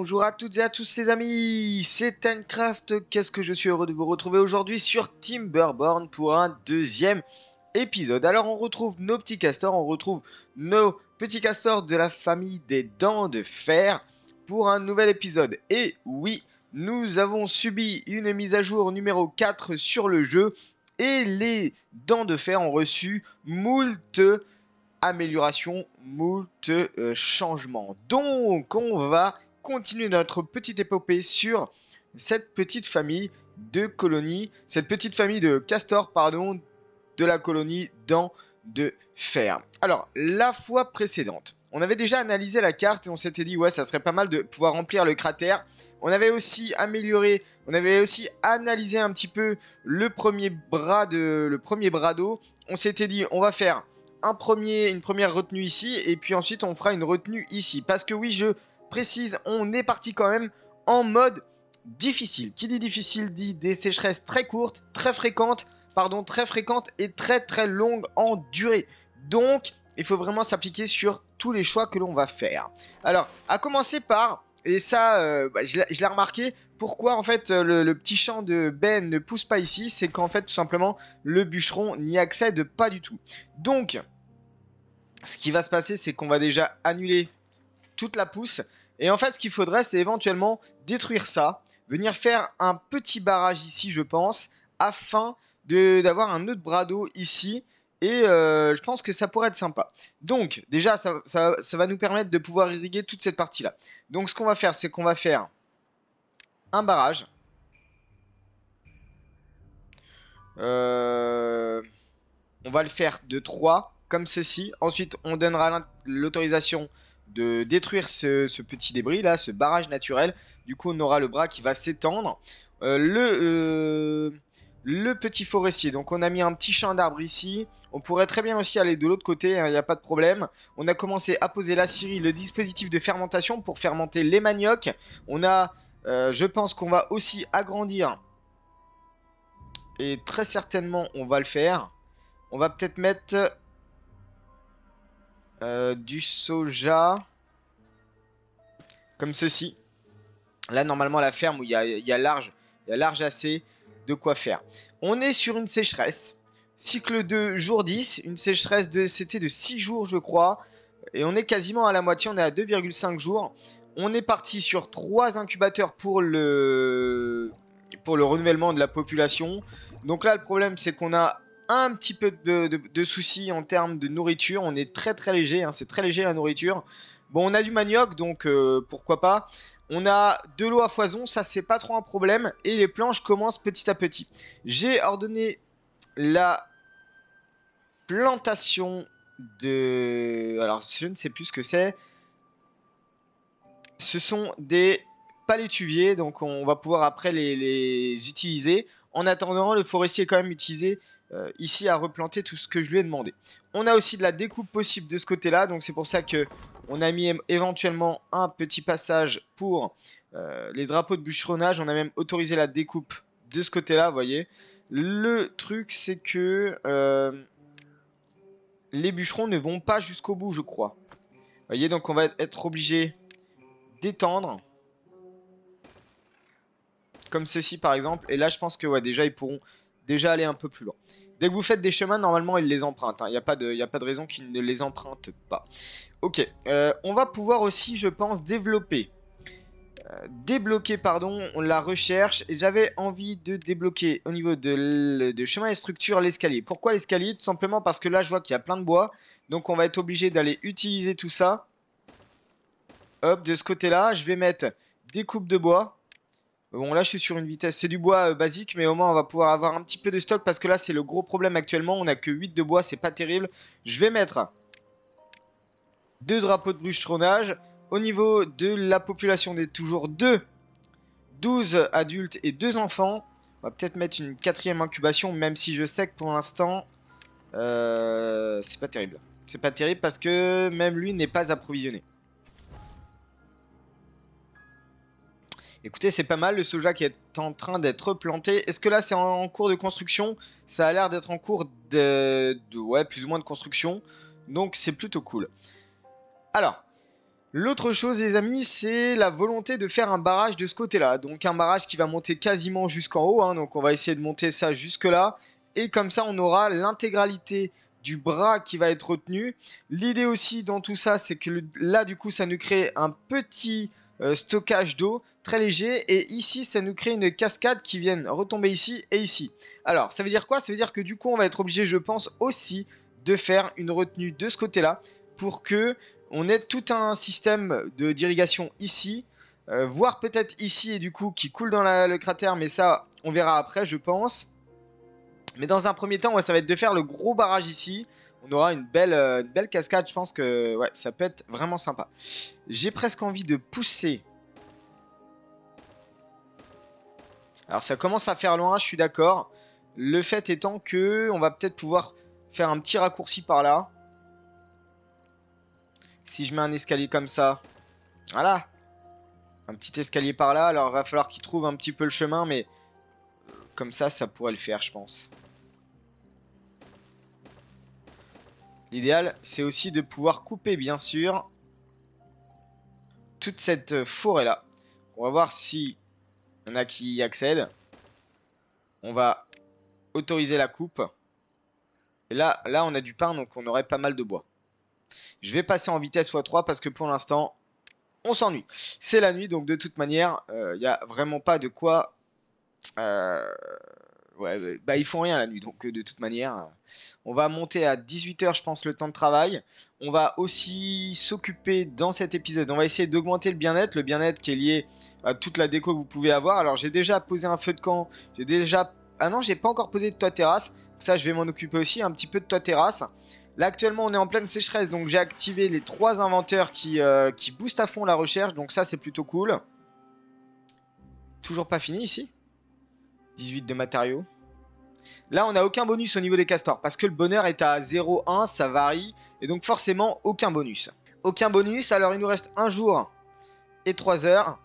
bonjour à toutes et à tous les amis, c'est Timecraft. Qu'est-ce que je suis heureux de vous retrouver aujourd'hui sur Timberborn pour un deuxième épisode. Alors on retrouve nos petits castors, on retrouve nos petits castors de la famille des dents de fer pour un nouvel épisode. Et oui, nous avons subi une mise à jour numéro 4 sur le jeu et les dents de fer ont reçu moult amélioration, moult changements. Donc on va continuer notre petite épopée sur cette petite famille de colonies, cette petite famille de castors, pardon, de la colonie dents de fer. Alors, la fois précédente, on avait déjà analysé la carte et on s'était dit, ouais, ça serait pas mal de pouvoir remplir le cratère. On avait aussi amélioré, on avait aussi analysé un petit peu le premier bras d'eau. On s'était dit, on va faire une première retenue ici et puis ensuite on fera une retenue ici. Parce que oui, je précise, on est parti quand même en mode difficile. Qui dit difficile dit des sécheresses très courtes, très fréquentes et très longues en durée. Donc, il faut vraiment s'appliquer sur tous les choix que l'on va faire. Alors, à commencer par, et ça, je l'ai remarqué, pourquoi en fait le petit champ de Ben ne pousse pas ici, c'est qu'en fait tout simplement le bûcheron n'y accède pas du tout. Donc, ce qui va se passer, c'est qu'on va déjà annuler toute la pousse. Et en fait, ce qu'il faudrait, c'est éventuellement détruire ça, venir faire un petit barrage ici, je pense, afin d'avoir un autre bras d'eau ici. Et je pense que ça pourrait être sympa. Donc, déjà, ça va nous permettre de pouvoir irriguer toute cette partie-là. Donc, ce qu'on va faire, c'est qu'on va faire un barrage. On va le faire de 3, comme ceci. Ensuite, on donnera l'autorisation de détruire ce petit débris là, ce barrage naturel. Du coup, on aura le bras qui va s'étendre. Le petit forestier, donc on a mis un petit champ d'arbres ici. On pourrait très bien aussi aller de l'autre côté, il n'y a pas de problème. On a commencé à poser la scierie, le dispositif de fermentation pour fermenter les maniocs. On a, je pense qu'on va aussi agrandir. Et très certainement, on va le faire. On va peut-être mettre du soja comme ceci. Là, normalement, la ferme où il y a large assez de quoi faire. On est sur une sécheresse. Cycle de jour 10. Une sécheresse c'était de 6 jours, je crois. Et on est quasiment à la moitié. On est à 2,5 jours. On est parti sur 3 incubateurs pour le renouvellement de la population. Donc là, le problème, c'est qu'on a un petit peu de soucis en termes de nourriture. On est très léger, hein, c'est très léger la nourriture. Bon, on a du manioc, donc pourquoi pas. On a de l'eau à foison, ça c'est pas trop un problème. Et les planches commencent petit à petit. J'ai ordonné la plantation de... Alors, je ne sais plus ce que c'est. Ce sont des palétuviers, donc on va pouvoir après les utiliser. En attendant, le forestier est quand même utilisé ici à replanter tout ce que je lui ai demandé. On a aussi de la découpe possible de ce côté-là, donc c'est pour ça que on a mis éventuellement un petit passage pour les drapeaux de bûcheronnage. On a même autorisé la découpe de ce côté-là, vous voyez. Le truc, c'est que les bûcherons ne vont pas jusqu'au bout, je crois. Vous voyez, donc on va être obligé d'étendre. Comme ceci, par exemple. Et là, je pense que ouais, déjà, ils pourront déjà aller un peu plus loin. Dès que vous faites des chemins, normalement, ils les empruntent. Il n'y a pas de raison qu'ils ne les empruntent pas. Ok. On va pouvoir aussi, je pense, débloquer, pardon, la recherche. Et j'avais envie de débloquer au niveau de chemin et structure l'escalier. Pourquoi l'escalier? Tout simplement parce que là, je vois qu'il y a plein de bois. Donc, on va être obligé d'aller utiliser tout ça. Hop, de ce côté-là, je vais mettre des coupes de bois. Bon, là, je suis sur une vitesse. C'est du bois basique, mais au moins, on va pouvoir avoir un petit peu de stock parce que là, c'est le gros problème actuellement. On n'a que 8 de bois, c'est pas terrible. Je vais mettre 2 drapeaux de bûcheronnage. Au niveau de la population, on est toujours 12 adultes et 2 enfants. On va peut-être mettre une 4e incubation, même si je sais que pour l'instant, c'est pas terrible. C'est pas terrible parce que même lui n'est pas approvisionné. Écoutez, c'est pas mal le soja qui est en train d'être planté. Est-ce que là c'est en cours de construction? Ça a l'air d'être en cours ouais, plus ou moins de construction. Donc c'est plutôt cool. Alors, L'autre chose, les amis, c'est la volonté de faire un barrage de ce côté-là. Donc un barrage qui va monter quasiment jusqu'en haut. Hein. Donc on va essayer de monter ça jusque-là. Et comme ça, on aura l'intégralité du bras qui va être retenu. L'idée aussi dans tout ça, c'est que là, du coup, ça nous crée un petit stockage d'eau très léger. Et ici, ça nous crée une cascade qui vient retomber ici et ici. Alors, ça veut dire quoi? Ça veut dire que du coup, on va être obligé, je pense, aussi de faire une retenue de ce côté-là pour que on ait tout un système d'irrigation ici, voire peut-être ici et du coup qui coule dans le cratère, mais ça on verra après je pense. Mais dans un premier temps, ouais, ça va être de faire le gros barrage ici. On aura une belle cascade, je pense que ouais, ça peut être vraiment sympa. J'ai presque envie de pousser. Alors ça commence à faire loin, je suis d'accord. Le fait étant que on va peut-être pouvoir faire un petit raccourci par là. Si je mets un escalier comme ça, voilà, un petit escalier par là. Alors, il va falloir qu'il trouve un petit peu le chemin, mais comme ça pourrait le faire, je pense. L'idéal, c'est aussi de pouvoir couper, bien sûr, toute cette forêt-là. On va voir si y en a qui y accèdent. On va autoriser la coupe. Et là, on a du pain, donc on aurait pas mal de bois. Je vais passer en vitesse x3 parce que pour l'instant, on s'ennuie. C'est la nuit, donc de toute manière, il n'y a vraiment pas de quoi... ouais, bah ils font rien la nuit, donc de toute manière, on va monter à 18 h, je pense, le temps de travail. On va aussi s'occuper dans cet épisode, on va essayer d'augmenter le bien-être qui est lié à toute la déco que vous pouvez avoir. Alors j'ai déjà posé un feu de camp, j'ai déjà... Ah non, j'ai pas encore posé de toit terrasse, ça je vais m'en occuper aussi, un petit peu de toit terrasse. Là actuellement on est en pleine sécheresse, donc j'ai activé les 3 inventeurs qui boostent à fond la recherche, donc ça c'est plutôt cool. Toujours pas fini ici. 18 de matériaux. Là on n'a aucun bonus au niveau des castors, parce que le bonheur est à 0,1, ça varie, et donc forcément aucun bonus. Aucun bonus, alors il nous reste 1 jour et 3 heures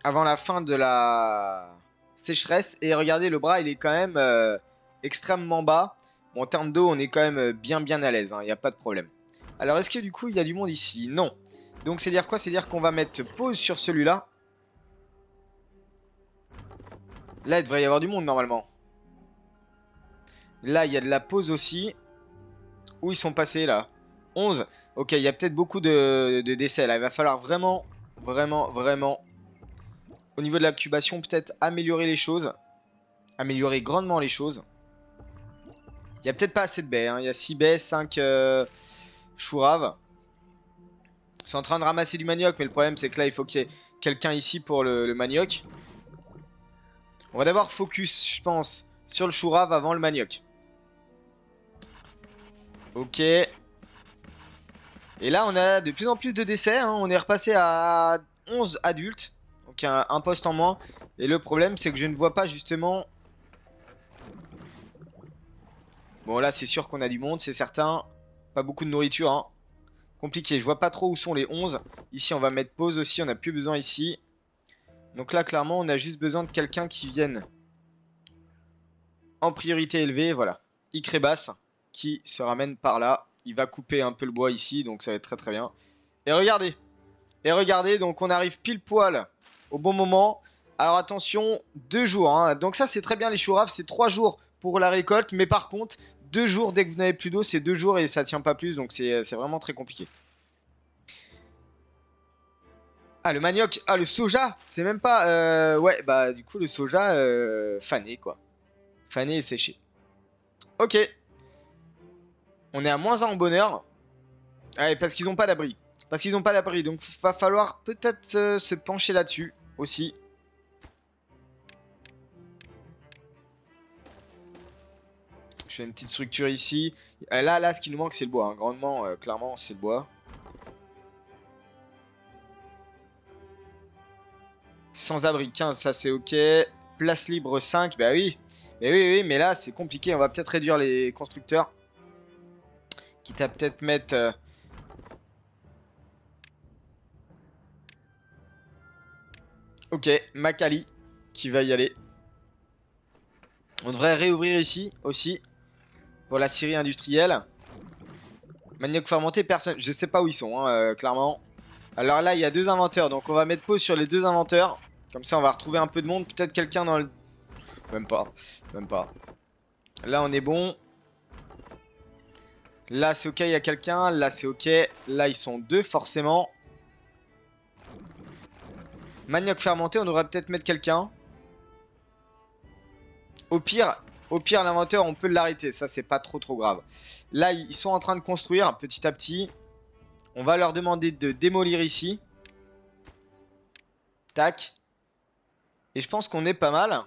avant la fin de la sécheresse, et regardez le bras il est quand même extrêmement bas. Bon, en termes d'eau, on est quand même bien à l'aise, il n'y a pas de problème. Alors, est-ce que du coup, il y a du monde ici? Non. Donc, c'est dire quoi? C'est dire qu'on va mettre pause sur celui-là. Là, il devrait y avoir du monde, normalement. Là, il y a de la pause aussi. Où ils sont passés, là? 11. Ok, il y a peut-être beaucoup de décès, là. Il va falloir vraiment, au niveau de l'incubation, peut-être améliorer les choses. Améliorer grandement les choses. Il n'y a peut-être pas assez de baies. Hein. Il y a 6 baies, 5 chouraves. Ils sont en train de ramasser du manioc, mais le problème c'est que là il faut qu'il y ait quelqu'un ici pour le manioc. On va d'abord focus, je pense, sur le chourave avant le manioc. Ok. Et là on a de plus en plus de décès. Hein. On est repassé à 11 adultes. Donc un poste en moins. Et le problème c'est que je ne vois pas justement... Bon là c'est sûr qu'on a du monde, c'est certain. Pas beaucoup de nourriture. Hein. Compliqué, je vois pas trop où sont les 11. Ici on va mettre pause aussi, on n'a plus besoin ici. Donc là clairement on a juste besoin de quelqu'un qui vienne en priorité élevée, voilà. Icrébas qui se ramène par là. Il va couper un peu le bois ici, donc ça va être très bien. Et regardez, donc on arrive pile poil au bon moment. Alors attention, 2 jours, hein. Donc ça c'est très bien les chouraves, c'est 3 jours pour la récolte. Mais par contre, 2 jours dès que vous n'avez plus d'eau, c'est 2 jours et ça tient pas plus, donc c'est vraiment très compliqué. Ah, le manioc. Ah, le soja. C'est même pas... Ouais, bah du coup, le soja fané, quoi. Fané et séché. Ok. On est à -1 en bonheur. Ouais, parce qu'ils n'ont pas d'abri. Parce qu'ils n'ont pas d'abri. Donc, va falloir peut-être se pencher là-dessus aussi. Je fais une petite structure ici. Là, ce qui nous manque, c'est le bois. Hein. Grandement, clairement, c'est le bois. Sans abri 15, ça c'est ok. Place libre 5, bah oui. Mais oui, mais là c'est compliqué. On va peut-être réduire les constructeurs. Quitte à peut-être mettre... Ok, Macali qui va y aller. On devrait réouvrir ici aussi. Pour la scierie industrielle. Manioc fermenté, personne. Je sais pas où ils sont, hein, clairement. Alors là, il y a 2 inventeurs. Donc on va mettre pause sur les 2 inventeurs. Comme ça, on va retrouver un peu de monde. Peut-être quelqu'un dans le... Même pas. Même pas. Là, on est bon. Là, c'est ok, il y a quelqu'un. Là, c'est ok. Là, ils sont 2, forcément. Manioc fermenté, on devrait peut-être mettre quelqu'un. Au pire, l'inventeur, on peut l'arrêter. Ça, c'est pas trop grave. Là, ils sont en train de construire petit à petit. On va leur demander de démolir ici. Tac. Et je pense qu'on est pas mal.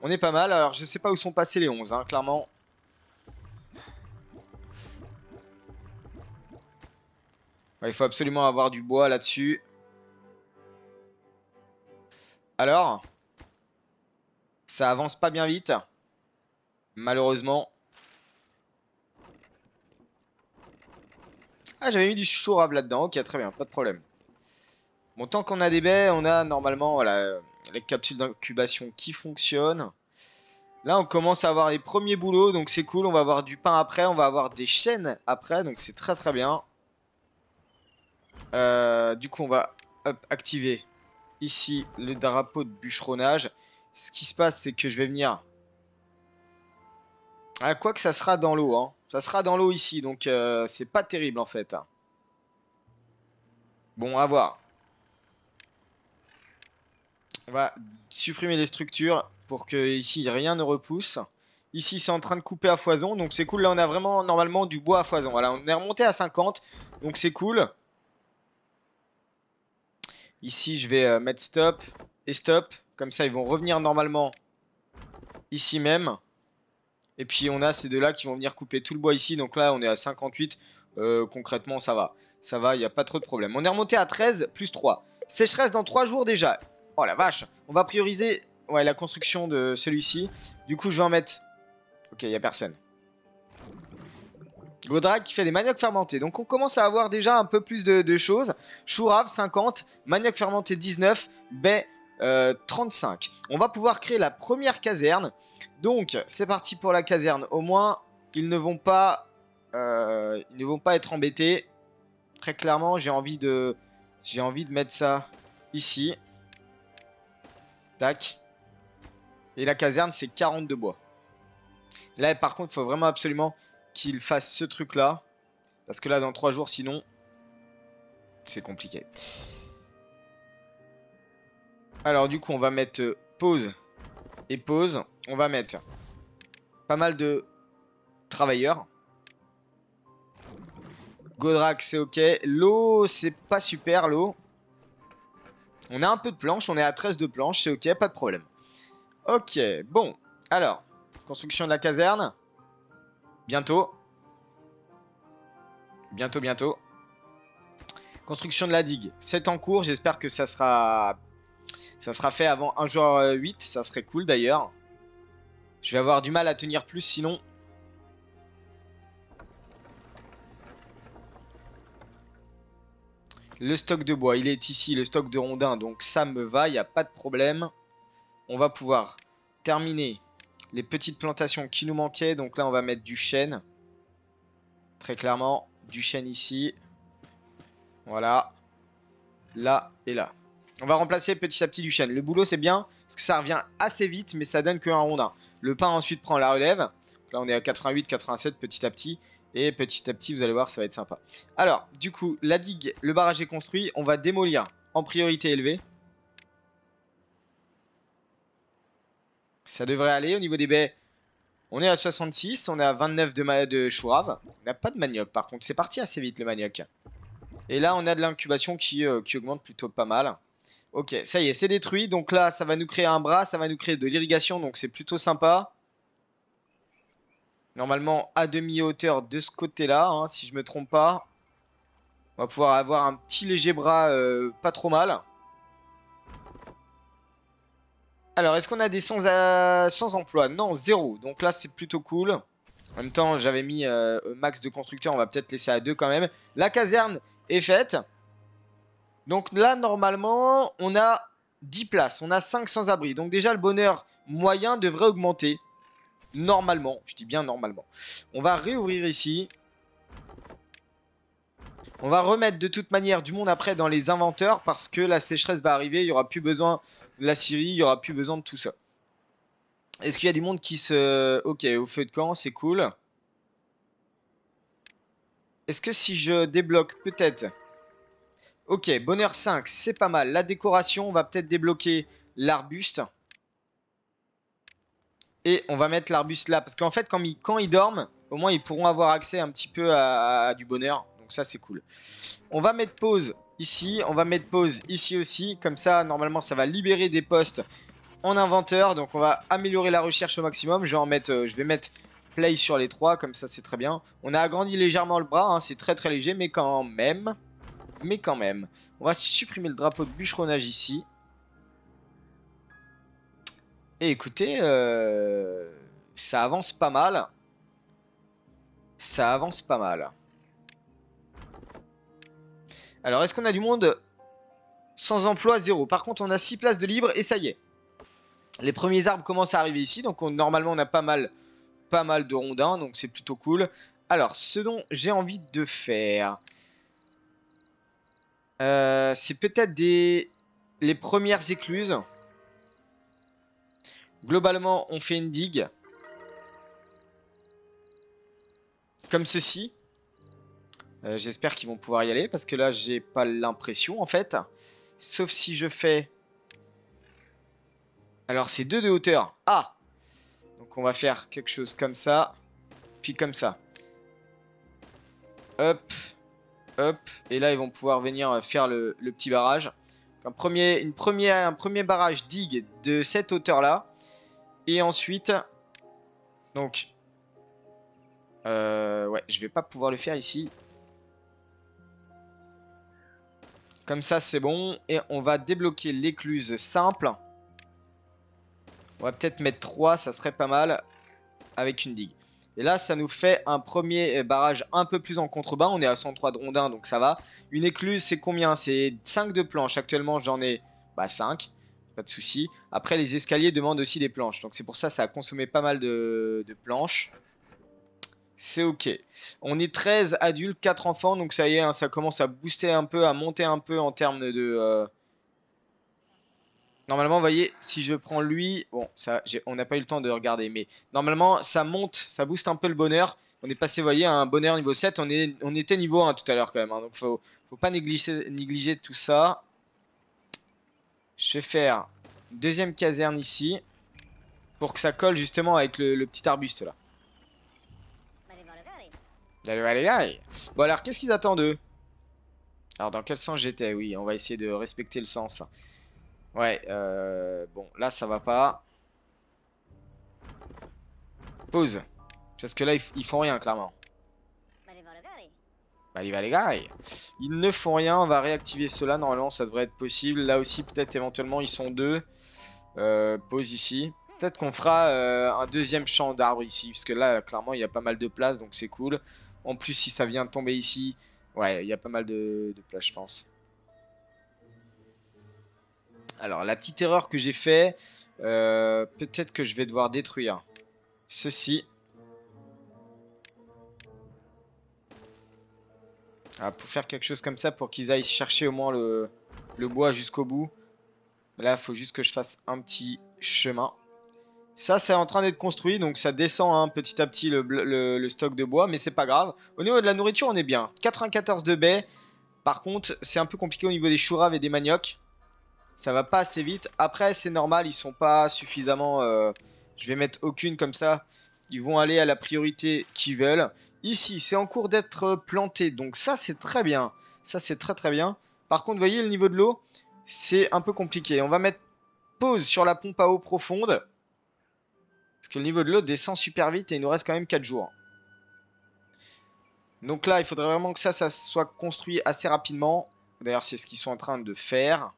On est pas mal. Alors, je sais pas où sont passés les 11, hein, clairement. Ouais, il faut absolument avoir du bois là-dessus. Alors, ça avance pas bien vite. Malheureusement. Ah, j'avais mis du chourave là-dedans. Ok, très bien, pas de problème. Bon, tant qu'on a des baies, on a normalement voilà, les capsules d'incubation qui fonctionnent. Là, on commence à avoir les premiers boulots, donc c'est cool. On va avoir du pain après, on va avoir des chaînes après, donc c'est très bien. Du coup, on va activer ici le drapeau de bûcheronnage. Ce qui se passe, c'est que je vais venir... Ah, quoi que ça sera dans l'eau, hein. Ça sera dans l'eau ici, donc c'est pas terrible en fait. Bon, à voir. On va supprimer les structures pour que ici rien ne repousse. Ici, c'est en train de couper à foison, donc c'est cool. Là, on a vraiment normalement du bois à foison. Voilà, on est remonté à 50, donc c'est cool. Ici, je vais mettre stop et stop. Comme ça, ils vont revenir normalement ici même. Et puis, on a ces deux-là qui vont venir couper tout le bois ici. Donc là, on est à 58. Concrètement, ça va. Ça va, il n'y a pas trop de problème. On est remonté à 13 plus 3. Sécheresse dans 3 jours déjà. Oh la vache. On va prioriser la construction de celui-ci. Du coup, je vais en mettre... Ok, il n'y a personne. Godrak qui fait des maniocs fermentés. Donc on commence à avoir déjà un peu plus de choses. Chourave 50, manioc fermenté 19, baie 35. On va pouvoir créer la première caserne. Donc c'est parti pour la caserne. Au moins ils ne vont pas être embêtés. Très clairement j'ai envie de mettre ça ici. Tac. Et la caserne c'est 42 bois. Là par contre il faut vraiment absolument qu'il fasse ce truc là. Parce que là dans 3 jours sinon c'est compliqué. Alors du coup on va mettre pause et pause. On va mettre pas mal de travailleurs. Godrak c'est ok. L'eau c'est pas super l'eau. On a un peu de planches. On est à 13 de planches. C'est ok, pas de problème. Ok, bon. Alors, construction de la caserne. Bientôt. Bientôt. Construction de la digue. C'est en cours. J'espère que ça sera fait avant 1h08. Ça serait cool d'ailleurs. Je vais avoir du mal à tenir plus sinon. Le stock de bois, il est ici. Le stock de rondins. Donc ça me va. Il n'y a pas de problème. On va pouvoir terminer les petites plantations qui nous manquaient. Donc là, on va mettre du chêne. Très clairement. Du chêne ici. Voilà. Là et là. On va remplacer petit à petit du chêne. Le boulot, c'est bien parce que ça revient assez vite, mais ça donne qu'un rondin. Le pain ensuite prend la relève. Là, on est à 88, 87 petit à petit. Et petit à petit, vous allez voir, ça va être sympa. Alors, du coup, la digue, le barrage est construit. On va démolir en priorité élevée. Ça devrait aller. Au niveau des baies, on est à 66. On est à 29 de chourave. On n'a pas de manioc, par contre. C'est parti assez vite, le manioc. Et là, on a de l'incubation qui augmente plutôt pas mal. Ok, ça y est, c'est détruit. Donc là, ça va nous créer un bras. Ça va nous créer de l'irrigation. Donc c'est plutôt sympa. Normalement, à demi-hauteur de ce côté-là, hein, si je me trompe pas. On va pouvoir avoir un petit léger bras pas trop mal. Alors, est-ce qu'on a des sans emploi? Non, 0. Donc là, c'est plutôt cool. En même temps, j'avais mis max de constructeurs. On va peut-être laisser à 2 quand même. La caserne est faite. Donc là, normalement, on a 10 places. On a 5 sans-abri. Donc déjà, le bonheur moyen devrait augmenter. Normalement. Je dis bien normalement. On va réouvrir ici. On va remettre de toute manière du monde après dans les inventeurs parce que la sécheresse va arriver. Il n'y aura plus besoin de la scierie, il n'y aura plus besoin de tout ça. Est-ce qu'il y a des mondes qui se... Ok, au feu de camp, c'est cool. Est-ce que si je débloque peut-être... Ok, bonheur 5, c'est pas mal. La décoration, on va peut-être débloquer l'arbuste. Et on va mettre l'arbuste là. Parce qu'en fait, quand ils dorment, au moins ils pourront avoir accès un petit peu à du bonheur. Donc ça, c'est cool. On va mettre pause ici. On va mettre pause ici aussi. Comme ça, normalement, ça va libérer des postes en inventeur. Donc on va améliorer la recherche au maximum. Je vais mettre play sur les 3. Comme ça, c'est très bien. On a agrandi légèrement le bras. Hein, c'est très très léger. Mais quand même. On va supprimer le drapeau de bûcheronnage ici. Et écoutez, ça avance pas mal. Ça avance pas mal. Alors, est-ce qu'on a du monde sans emploi? 0. Par contre, on a 6 places de libre et ça y est. Les premiers arbres commencent à arriver ici. Donc, normalement, on a pas mal de rondins. Donc, c'est plutôt cool. Alors, ce dont j'ai envie de faire... c'est peut-être les premières écluses. Globalement, on fait une digue. Comme ceci. J'espère qu'ils vont pouvoir y aller. Parce que là, j'ai pas l'impression, en fait. Sauf si je fais... Alors, c'est 2 de hauteur. Ah! Donc, on va faire quelque chose comme ça. Puis comme ça. Hop. Hop. Et là, ils vont pouvoir venir faire le petit barrage. Un premier barrage digue de cette hauteur-là. Et ensuite... Donc... ouais, je vais pas pouvoir le faire ici. Comme ça, c'est bon. Et on va débloquer l'écluse simple. On va peut-être mettre 3, ça serait pas mal. Avec une digue. Et là, ça nous fait un premier barrage un peu plus en contrebas. On est à 103 de rondins, donc ça va. Une écluse, c'est combien? C'est 5 de planches. Actuellement, j'en ai 5. Pas de souci. Après, les escaliers demandent aussi des planches. Donc c'est pour ça, ça a consommé pas mal de planches. C'est ok. On est 13 adultes, 4 enfants. Donc ça y est, hein, ça commence à booster un peu, à monter un peu en termes de... Normalement, vous voyez, si je prends lui... Bon, ça, on n'a pas eu le temps de regarder. Mais normalement, ça monte, ça booste un peu le bonheur. On est passé, vous voyez, à un bonheur niveau 7. On était niveau 1 tout à l'heure quand même. Hein, donc, faut pas négliger tout ça. Je vais faire une deuxième caserne ici. Pour que ça colle justement avec le petit arbuste là. Bon alors, qu'est-ce qu'ils attendent eux? Alors, dans quel sens j'étais? Oui, on va essayer de respecter le sens. Ouais, bon, là, ça va pas. Pause. Parce que là, ils font rien, clairement. Ils ne font rien, on va réactiver cela. Normalement, ça devrait être possible. Là aussi, peut-être, éventuellement, ils sont 2. Pause ici. Peut-être qu'on fera un deuxième champ d'arbres ici. Parce que là, clairement, il y a pas mal de place, donc c'est cool. En plus, si ça vient de tomber ici, ouais, il y a pas mal de place, je pense. Alors, la petite erreur que j'ai fait, peut-être que je vais devoir détruire ceci. Ah, pour faire quelque chose comme ça, pour qu'ils aillent chercher au moins le bois jusqu'au bout. Là, il faut juste que je fasse un petit chemin. Ça, c'est en train d'être construit, donc ça descend hein, petit à petit le stock de bois, mais c'est pas grave. Au niveau de la nourriture, on est bien. 94 de baies. Par contre, c'est un peu compliqué au niveau des chouraves et des maniocs. Ça va pas assez vite. Après, c'est normal, ils sont pas suffisamment... je vais mettre aucune comme ça. Ils vont aller à la priorité qu'ils veulent. Ici, c'est en cours d'être planté. Donc ça, c'est très bien. Ça, c'est très très bien. Par contre, vous voyez, le niveau de l'eau, c'est un peu compliqué. On va mettre pause sur la pompe à eau profonde. Parce que le niveau de l'eau descend super vite et il nous reste quand même 4 jours. Donc là, il faudrait vraiment que ça soit construit assez rapidement. D'ailleurs, c'est ce qu'ils sont en train de faire.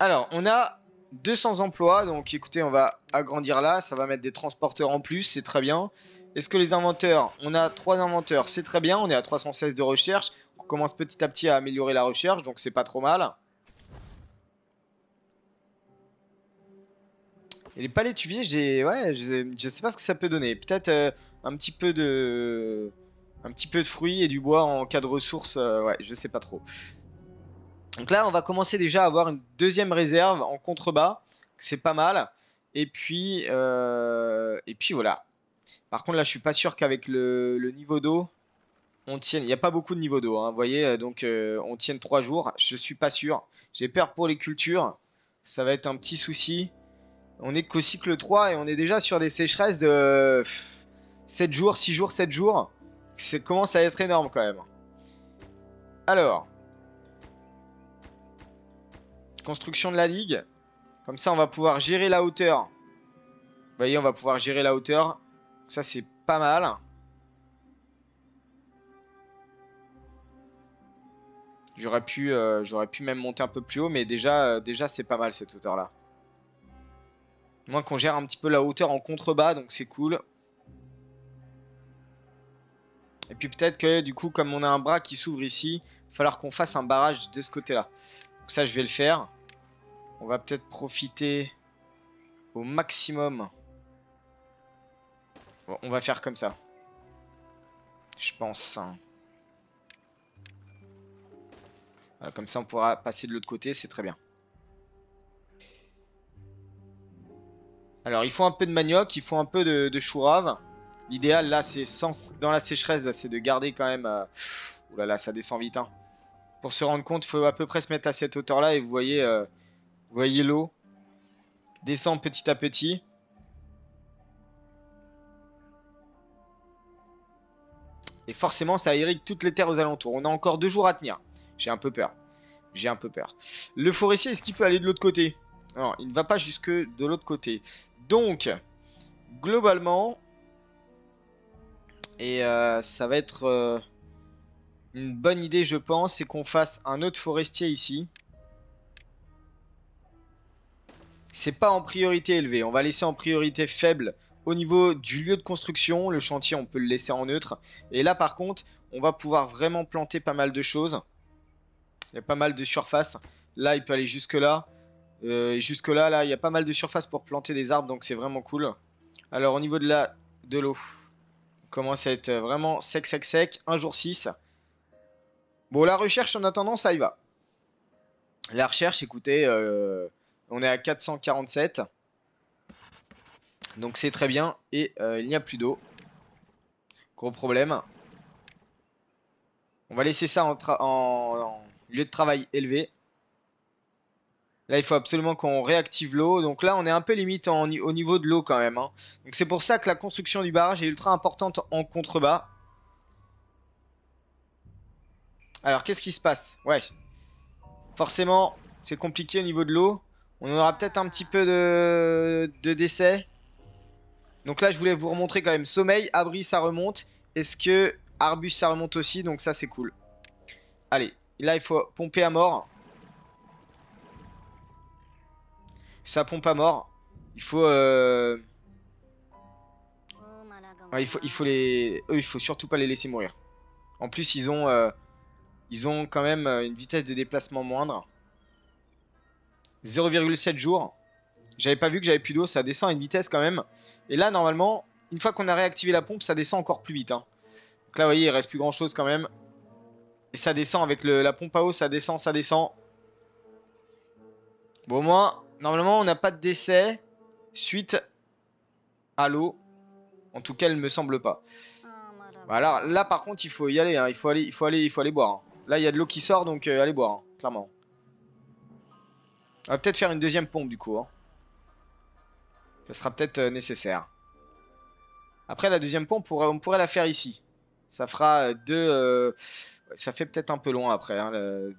Alors, on a 200 emplois. Donc, écoutez, on va agrandir là. Ça va mettre des transporteurs en plus. C'est très bien. Est-ce que les inventeurs... On a 3 inventeurs. C'est très bien. On est à 316 de recherche. On commence petit à petit à améliorer la recherche. Donc, c'est pas trop mal. Et les palétuviers, ouais, je sais pas ce que ça peut donner. Peut-être un petit peu de fruits et du bois en cas de ressources. Ouais, je sais pas trop. Donc là, on va commencer déjà à avoir une deuxième réserve en contrebas. C'est pas mal. Et puis voilà. Par contre, là, je suis pas sûr qu'avec le niveau d'eau, on tienne. Il n'y a pas beaucoup de niveau d'eau, hein, vous voyez. Donc, on tienne 3 jours. Je suis pas sûr. J'ai peur pour les cultures. Ça va être un petit souci. On est qu'au cycle 3 et on est déjà sur des sécheresses de 7 jours, 6 jours, 7 jours. Ça commence à être énorme quand même. Alors, construction de la digue. Comme ça, on va pouvoir gérer la hauteur. Vous voyez, on va pouvoir gérer la hauteur. Ça, c'est pas mal. J'aurais pu même monter un peu plus haut, mais déjà c'est pas mal cette hauteur-là. Moins qu'on gère un petit peu la hauteur en contrebas, donc c'est cool. Et puis peut-être que du coup, comme on a un bras qui s'ouvre ici, il va falloir qu'on fasse un barrage de ce côté-là. Donc ça, je vais le faire. On va peut-être profiter au maximum. Bon, on va faire comme ça. Je pense. Voilà, comme ça, on pourra passer de l'autre côté, c'est très bien. Alors, il faut un peu de manioc, il faut un peu de chou rave. L'idéal, là, c'est dans la sécheresse, bah, c'est de garder quand même... Ouh là là, ça descend vite. Hein. Pour se rendre compte, il faut à peu près se mettre à cette hauteur-là. Et vous voyez l'eau descend petit à petit. Et forcément, ça irrigue toutes les terres aux alentours. On a encore 2 jours à tenir. J'ai un peu peur. J'ai un peu peur. Le forestier, est-ce qu'il peut aller de l'autre côté? Non, il ne va pas jusque de l'autre côté. Donc, globalement... Et ça va être une bonne idée, je pense, c'est qu'on fasse un autre forestier ici. C'est pas en priorité élevée. On va laisser en priorité faible au niveau du lieu de construction. Le chantier, on peut le laisser en neutre. Et là, par contre, on va pouvoir vraiment planter pas mal de choses. Il y a pas mal de surface. Là, il peut aller jusque là. Et jusque là, là, il y a pas mal de surface pour planter des arbres. Donc, c'est vraiment cool. Alors, au niveau de l'eau, on commence à être vraiment sec, sec, sec. 1 jour 6. Bon, la recherche, en attendant, ça y va. La recherche, écoutez, on est à 447. Donc c'est très bien. Et il n'y a plus d'eau. Gros problème. On va laisser ça en lieu de travail élevé. Là, il faut absolument qu'on réactive l'eau. Donc là, on est un peu limite au niveau de l'eau quand même. Hein. Donc c'est pour ça que la construction du barrage est ultra importante en contrebas. Alors, qu'est-ce qui se passe? Ouais. Forcément, c'est compliqué au niveau de l'eau. On aura peut-être un petit peu de décès. Donc là, je voulais vous remontrer quand même. Sommeil, abri, ça remonte. Est-ce que Arbus, ça remonte aussi? Donc ça, c'est cool. Allez, là, il faut pomper à mort. Ça pompe à mort. Il faut... ouais, il faut les... Eux, il faut surtout pas les laisser mourir. En plus, ils ont quand même une vitesse de déplacement moindre. 0,7 jours. J'avais pas vu que j'avais plus d'eau. Ça descend à une vitesse quand même. Et là, normalement, une fois qu'on a réactivé la pompe, ça descend encore plus vite. Hein. Donc là, vous voyez, il reste plus grand chose quand même. Et ça descend avec la pompe à eau, ça descend, ça descend. Bon, au moins, normalement, on n'a pas de décès suite à l'eau. En tout cas, elle ne me semble pas. Alors là, par contre, il faut y aller. Hein. Il faut aller boire. Hein. Là, il y a de l'eau qui sort, donc allez boire, hein, clairement. On va peut-être faire une deuxième pompe, du coup. Hein. Ça sera peut-être nécessaire. Après, la deuxième pompe, on pourrait la faire ici. Ça fera deux... ça fait peut-être un peu loin après, hein, la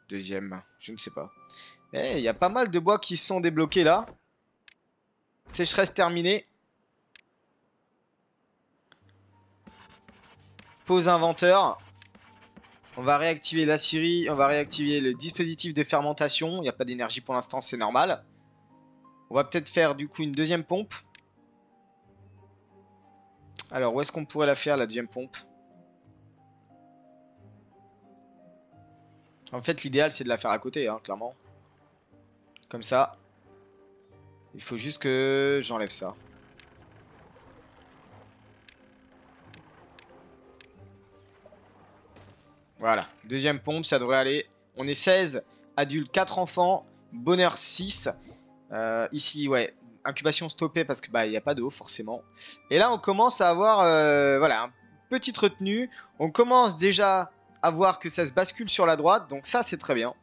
deuxième. Je ne sais pas. Eh, il y a pas mal de bois qui sont débloqués là. Sécheresse terminée. Pause inventeur. On va réactiver la scierie. On va réactiver le dispositif de fermentation. Il n'y a pas d'énergie pour l'instant, c'est normal. On va peut-être faire du coup une deuxième pompe. Alors, où est-ce qu'on pourrait la faire, la deuxième pompe? En fait, l'idéal, c'est de la faire à côté, hein, clairement. Comme ça. Il faut juste que j'enlève ça. Voilà, deuxième pompe, ça devrait aller. On est 16, adultes, 4 enfants, bonheur 6. Ici, ouais, incubation stoppée parce que bah il n'y a pas d'eau forcément. Et là, on commence à avoir voilà, une petite retenue. On commence déjà à voir que ça se bascule sur la droite, donc ça c'est très bien.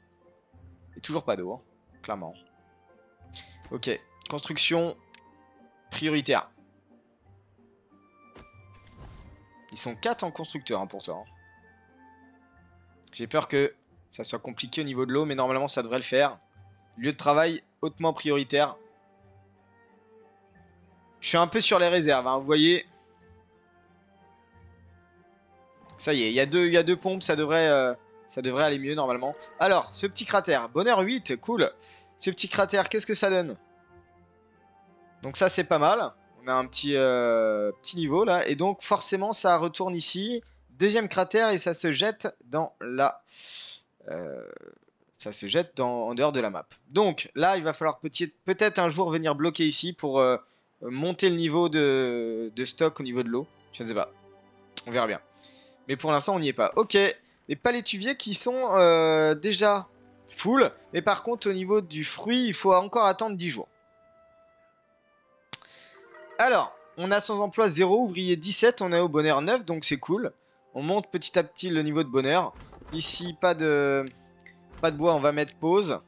Et toujours pas d'eau, hein, clairement. Ok, construction prioritaire. Ils sont 4 en constructeur hein, pourtant. J'ai peur que ça soit compliqué au niveau de l'eau, mais normalement ça devrait le faire. Lieu de travail hautement prioritaire. Je suis un peu sur les réserves, hein, vous voyez. Ça y est, il y a deux pompes, ça devrait aller mieux normalement. Alors, ce petit cratère, bonheur 8, cool. Ce petit cratère, qu'est-ce que ça donne? Donc ça c'est pas mal. On a un petit niveau là. Et donc forcément ça retourne ici. Deuxième cratère et ça se jette dans la... ça se jette en dehors de la map. Donc là il va falloir peut-être un jour venir bloquer ici pour monter le niveau de stock au niveau de l'eau. Je ne sais pas. On verra bien. Mais pour l'instant on n'y est pas. Ok. Les palétuviers qui sont déjà full. Mais par contre au niveau du fruit il faut encore attendre 10 jours. Alors, on a sans emploi 0, ouvrier 17, on est au bonheur 9, donc c'est cool. On monte petit à petit le niveau de bonheur. Ici, pas de bois, on va mettre pause.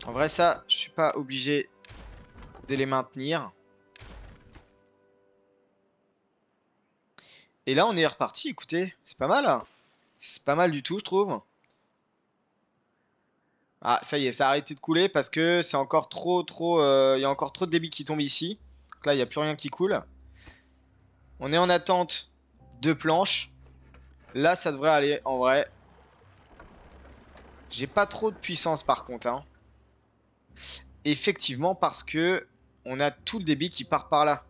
En vrai, ça, je suis pas obligé de les maintenir. Et là, on est reparti, écoutez, c'est pas mal. Hein. C'est pas mal du tout, je trouve. Ah, ça y est, ça a arrêté de couler parce que c'est encore trop... il y a encore trop de débit qui tombe ici. Donc là, il n'y a plus rien qui coule. On est en attente de planches. Là, ça devrait aller, en vrai. J'ai pas trop de puissance, par contre. Hein. Effectivement, parce que on a tout le débit qui part par là.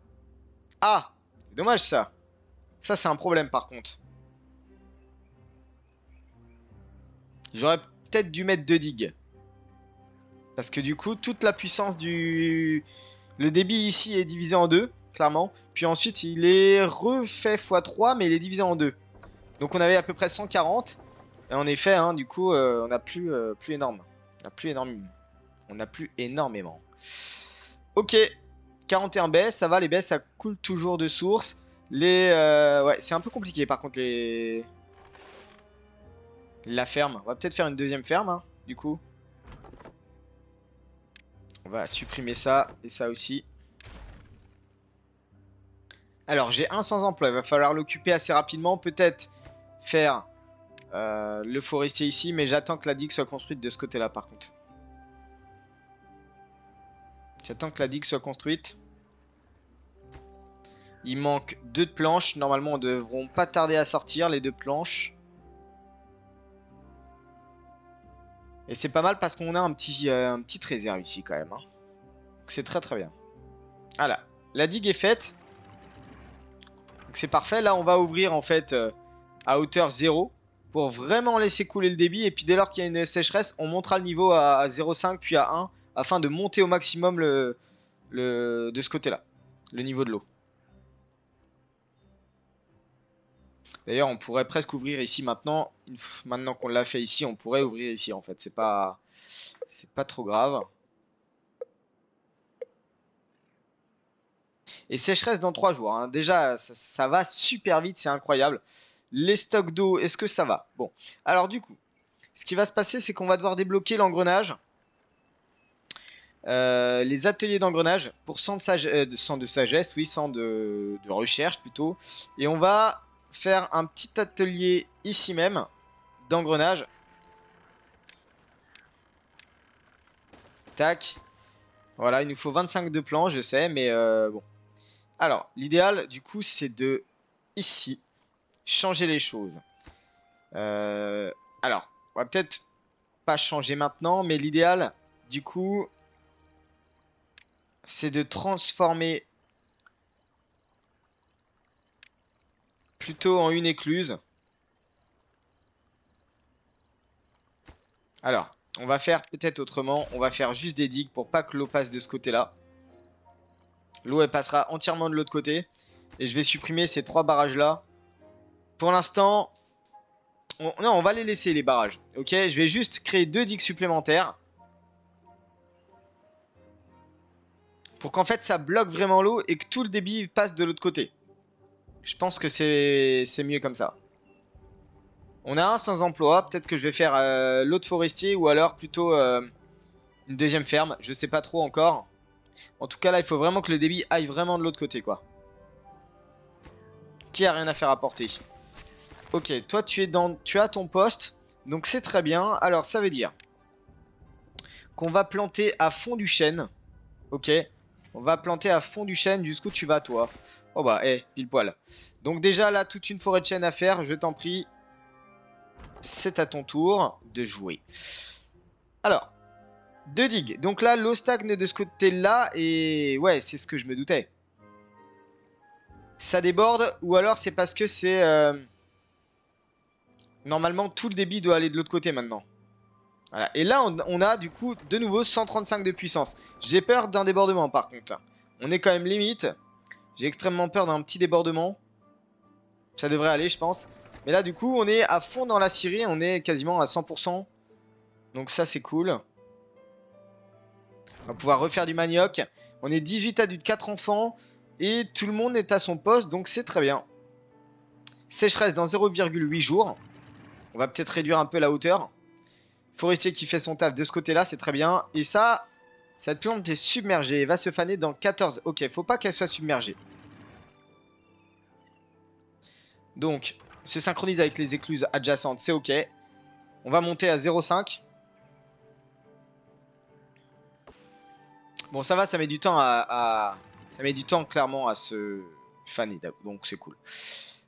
Ah! C'est dommage, ça. Ça, c'est un problème, par contre. J'aurais peut-être dû mettre 2 digues. Parce que du coup, toute la puissance du... Le débit ici est divisé en 2, clairement. Puis ensuite, il est refait x3, mais il est divisé en 2. Donc on avait à peu près 140. Et en effet, hein, du coup, on n'a plus énorme. On n'a plus énormément. Ok. 41 baies, ça va, les baies, ça coule toujours de source. Ouais, c'est un peu compliqué, par contre, la ferme. On va peut-être faire une deuxième ferme, hein, du coup. On va supprimer ça et ça aussi. Alors, j'ai un sans emploi. Il va falloir l'occuper assez rapidement. Peut-être faire le forestier ici. Mais j'attends que la digue soit construite de ce côté-là, par contre. J'attends que la digue soit construite. Il manque 2 de planches. Normalement, on ne devront pas tarder à sortir, les 2 planches. Et c'est pas mal parce qu'on a une petite réserve ici, quand même. Hein. C'est très très bien. Voilà. La digue est faite. Donc c'est parfait. Là, on va ouvrir, en fait, à hauteur 0. Pour vraiment laisser couler le débit. Et puis, dès lors qu'il y a une sécheresse, on montera le niveau à 0,5 puis à 1. Afin de monter au maximum de ce côté-là. Le niveau de l'eau. D'ailleurs, on pourrait presque ouvrir ici maintenant. Maintenant qu'on l'a fait ici, on pourrait ouvrir ici en fait. C'est pas trop grave. Et sécheresse dans 3 jours. Hein. Déjà, ça va super vite, c'est incroyable. Les stocks d'eau, est-ce que ça va? Bon. Alors du coup, ce qui va se passer, c'est qu'on va devoir débloquer l'engrenage. Les ateliers d'engrenage pour 100 de sagesse, oui, 100 de recherche plutôt. Et on va faire un petit atelier ici même d'engrenage. Tac. Voilà, il nous faut 25 de plans, je sais, mais bon. Alors, l'idéal, du coup, c'est de, ici, changer les choses. Alors, on va peut-être pas changer maintenant, mais l'idéal, du coup, c'est de transformer plutôt en une écluse. Alors, on va faire peut-être autrement. On va faire juste des digues pour pas que l'eau passe de ce côté-là. L'eau, elle passera entièrement de l'autre côté. Et je vais supprimer ces 3 barrages-là. Pour l'instant... Non, on va les laisser, les barrages. Ok, je vais juste créer 2 digues supplémentaires. Pour qu'en fait, ça bloque vraiment l'eau et que tout le débit passe de l'autre côté. Je pense que c'est mieux comme ça. On a un sans emploi. Peut-être que je vais faire l'autre forestier ou alors plutôt une deuxième ferme. Je sais pas trop encore. En tout cas, là, il faut vraiment que le débit aille vraiment de l'autre côté, quoi. Qui a rien à faire apporter. Ok, toi, tu as ton poste. Donc, c'est très bien. Alors, ça veut dire qu'on va planter à fond du chêne. Ok. On va planter à fond du chêne. Jusqu'où tu vas, toi? Oh bah, pile poil. Donc, déjà, là, toute une forêt de chêne à faire. Je t'en prie. C'est à ton tour de jouer. Alors, 2 digues. Donc là, l'eau stagne de ce côté-là. Et ouais, c'est ce que je me doutais. Ça déborde. Ou alors, c'est parce que c'est... Normalement, tout le débit doit aller de l'autre côté maintenant. Voilà. Et là, on a du coup, de nouveau, 135 de puissance. J'ai peur d'un débordement, par contre. On est quand même limite. J'ai extrêmement peur d'un petit débordement. Ça devrait aller, je pense. Mais là, du coup, on est à fond dans la scierie. On est quasiment à 100%. Donc ça, c'est cool. On va pouvoir refaire du manioc. On est 18 adultes, 4 enfants. Et tout le monde est à son poste, donc c'est très bien. Sécheresse dans 0,8 jours. On va peut-être réduire un peu la hauteur. Forestier qui fait son taf de ce côté-là, c'est très bien. Et ça, cette plante est submergée. Elle va se faner dans 14. Ok, faut pas qu'elle soit submergée. Donc, se synchronise avec les écluses adjacentes, c'est ok. On va monter à 0,5. Bon, ça va, ça met du temps ça met du temps clairement à se faner. Donc, c'est cool.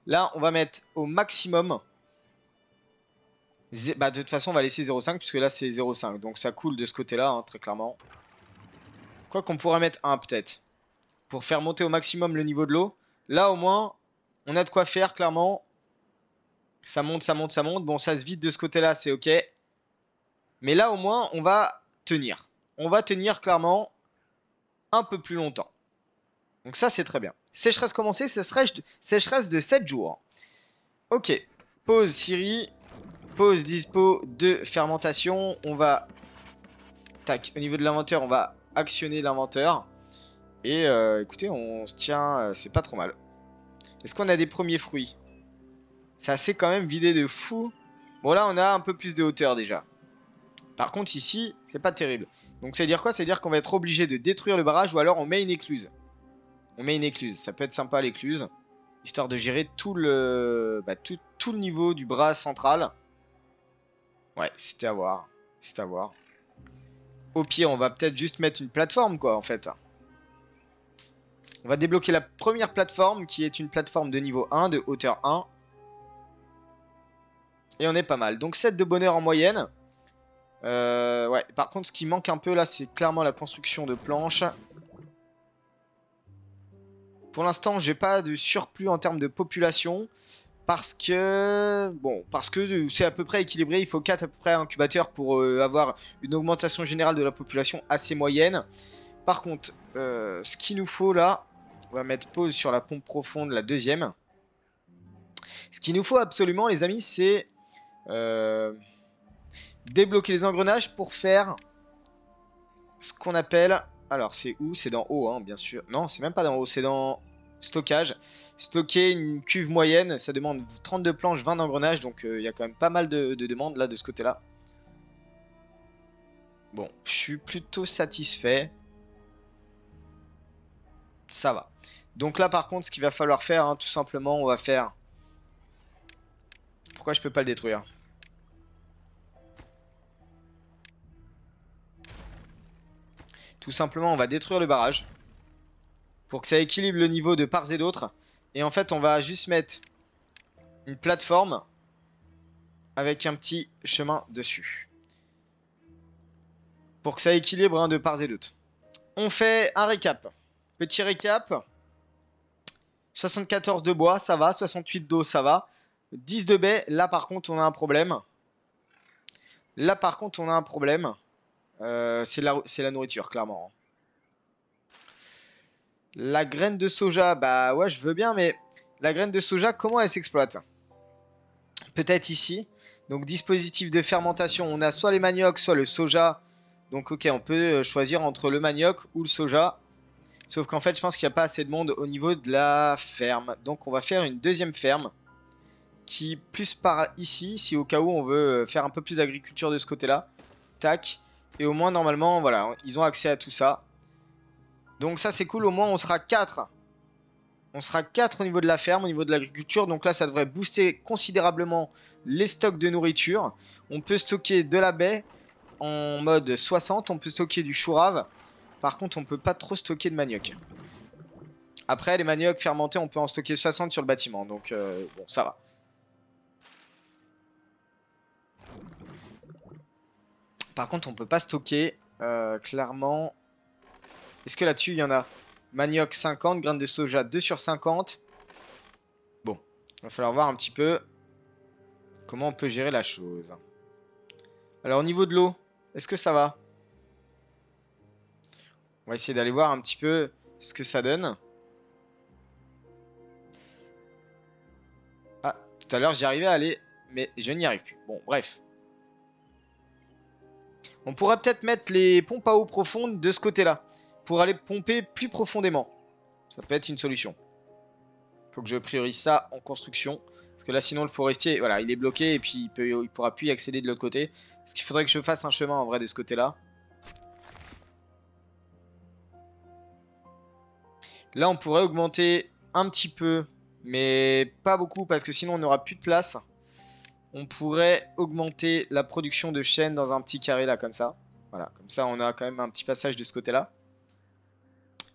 Là, on va mettre au maximum. Bah, de toute façon, on va laisser 0,5 puisque là, c'est 0,5. Donc, ça coule de ce côté-là, hein, très clairement. Quoi qu'on pourrait mettre 1 peut-être. Pour faire monter au maximum le niveau de l'eau. Là, au moins, on a de quoi faire, clairement. Ça monte, ça monte, ça monte. Bon, ça se vide de ce côté-là, c'est ok. Mais là, au moins, on va tenir. On va tenir, clairement, un peu plus longtemps. Donc ça, c'est très bien. Sécheresse commencée, sécheresse de 7 jours. Ok. Pause Siri. Pause dispo de fermentation. On va... Tac. Au niveau de l'inventeur, on va actionner l'inventeur. Et écoutez, on se tient... c'est pas trop mal. Est-ce qu'on a des premiers fruits? Ça s'est quand même vidé de fou. Bon, là, on a un peu plus de hauteur déjà. Par contre, ici, c'est pas terrible. Donc, c'est dire quoi? C'est dire qu'on va être obligé de détruire le barrage ou alors on met une écluse. On met une écluse. Ça peut être sympa, l'écluse. Histoire de gérer tout le, tout le niveau du bras central. Ouais, c'était à voir. C'était à voir. Au pire, on va peut-être juste mettre une plateforme, quoi, en fait. On va débloquer la première plateforme, qui est une plateforme de niveau 1, de hauteur 1. Et on est pas mal. Donc 7 de bonheur en moyenne. Ouais, par contre, ce qui manque un peu, là, c'est clairement la construction de planches. Pour l'instant, j'ai pas de surplus en termes de population. Parce que... Bon, parce que c'est à peu près équilibré. Il faut 4 à peu près incubateurs pour avoir une augmentation générale de la population assez moyenne. Par contre, ce qu'il nous faut là... On va mettre pause sur la pompe profonde, la deuxième. Ce qu'il nous faut absolument, les amis, c'est... débloquer les engrenages pour faire... Ce qu'on appelle... Alors, c'est où? C'est dans haut, hein, bien sûr. Non, c'est même pas dans haut, c'est dans... Stockage. Stocker une cuve moyenne, ça demande 32 planches, 20 d'engrenages. Donc il y a quand même pas mal de demandes là de ce côté-là. Bon, je suis plutôt satisfait. Ça va. Donc là par contre, ce qu'il va falloir faire, hein, tout simplement, on va faire... Pourquoi je peux pas le détruire? Tout simplement, on va détruire le barrage. Pour que ça équilibre le niveau de part et d'autre. Et en fait, on va juste mettre une plateforme avec un petit chemin dessus. Pour que ça équilibre, hein, de part et d'autre. On fait un récap. Petit récap. 74 de bois, ça va. 68 d'eau, ça va. 10 de baie. Là, par contre, on a un problème. Là, par contre, on a un problème. C'est la nourriture, clairement. La graine de soja, bah ouais, je veux bien, mais la graine de soja, comment elle s'exploite? Peut-être ici. Donc, dispositif de fermentation, on a soit les maniocs, soit le soja. Donc, ok, on peut choisir entre le manioc ou le soja. Sauf qu'en fait, je pense qu'il n'y a pas assez de monde au niveau de la ferme. Donc, on va faire une deuxième ferme qui plus par ici, si au cas où on veut faire un peu plus d'agriculture de ce côté-là. Tac. Et au moins, normalement, voilà, ils ont accès à tout ça. Donc ça, c'est cool. Au moins, on sera 4. On sera 4 au niveau de la ferme, au niveau de l'agriculture. Donc là, ça devrait booster considérablement les stocks de nourriture. On peut stocker de la baie en mode 60. On peut stocker du chou rave. Par contre, on peut pas trop stocker de manioc. Après, les maniocs fermentés, on peut en stocker 60 sur le bâtiment. Donc, bon, ça va. Par contre, on peut pas stocker, clairement. Est-ce que là-dessus, il y en a? Manioc 50, graines de soja 2 sur 50. Bon, il va falloir voir un petit peu comment on peut gérer la chose. Alors, au niveau de l'eau, est-ce que ça va? On va essayer d'aller voir un petit peu ce que ça donne. Ah, tout à l'heure, j'y arrivais à aller, mais je n'y arrive plus. Bon, bref. On pourrait peut-être mettre les pompes à eau profondes de ce côté-là, pour aller pomper plus profondément. Ça peut être une solution. Faut que je priorise ça en construction. Parce que là, sinon, le forestier, voilà, il est bloqué et puis il pourra plus y accéder de l'autre côté. Parce qu'il faudrait que je fasse un chemin en vrai de ce côté-là. Là, on pourrait augmenter un petit peu, mais pas beaucoup parce que sinon, on n'aura plus de place. On pourrait augmenter la production de chêne dans un petit carré là, comme ça. Voilà, comme ça, on a quand même un petit passage de ce côté-là.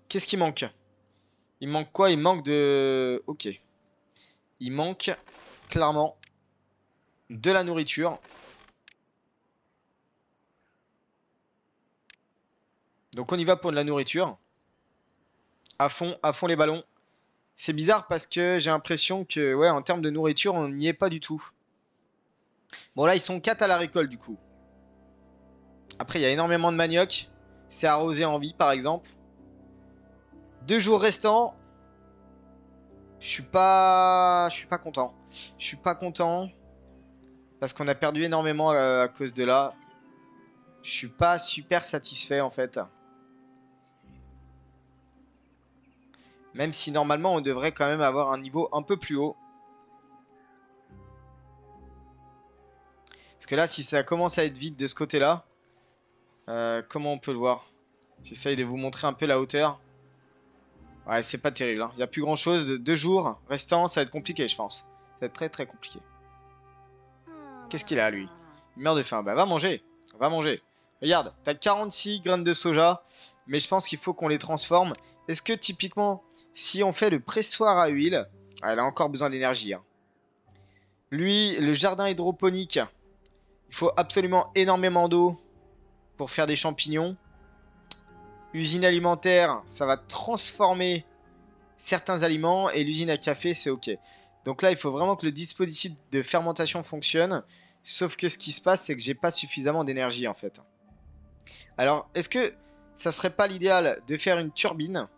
Qu'est-ce qui manque? Il manque quoi? Il manque de... Ok. Il manque clairement de la nourriture. Donc on y va pour de la nourriture. À fond les ballons. C'est bizarre parce que j'ai l'impression que, ouais, en termes de nourriture, on n'y est pas du tout. Bon, là, ils sont 4 à la récolte, du coup. Après, il y a énormément de manioc. C'est arrosé en vie, par exemple. 2 jours restants. Je suis pas content. Je suis pas content. Parce qu'on a perdu énormément à cause de là. Je suis pas super satisfait, en fait. Même si, normalement, on devrait quand même avoir un niveau un peu plus haut. Parce que là, si ça commence à être vide de ce côté-là, comment on peut le voir? J'essaye de vous montrer un peu la hauteur. Ouais, c'est pas terrible, hein. Il n'y a plus grand-chose. De 2 jours restants, ça va être compliqué, je pense. Ça va être très très compliqué. Qu'est-ce qu'il a, lui? Il meurt de faim. Bah, va manger. Va manger. Regarde, t'as 46 graines de soja. Mais je pense qu'il faut qu'on les transforme. Est-ce que, typiquement, si on fait le pressoir à huile... Ah, elle a encore besoin d'énergie, hein. Lui, le jardin hydroponique... Il faut absolument énormément d'eau pour faire des champignons. Usine alimentaire, ça va transformer certains aliments. Et l'usine à café, c'est ok. Donc là, il faut vraiment que le dispositif de fermentation fonctionne. Sauf que ce qui se passe, c'est que j'ai pas suffisamment d'énergie en fait. Alors, est-ce que ça serait pas l'idéal de faire une turbine?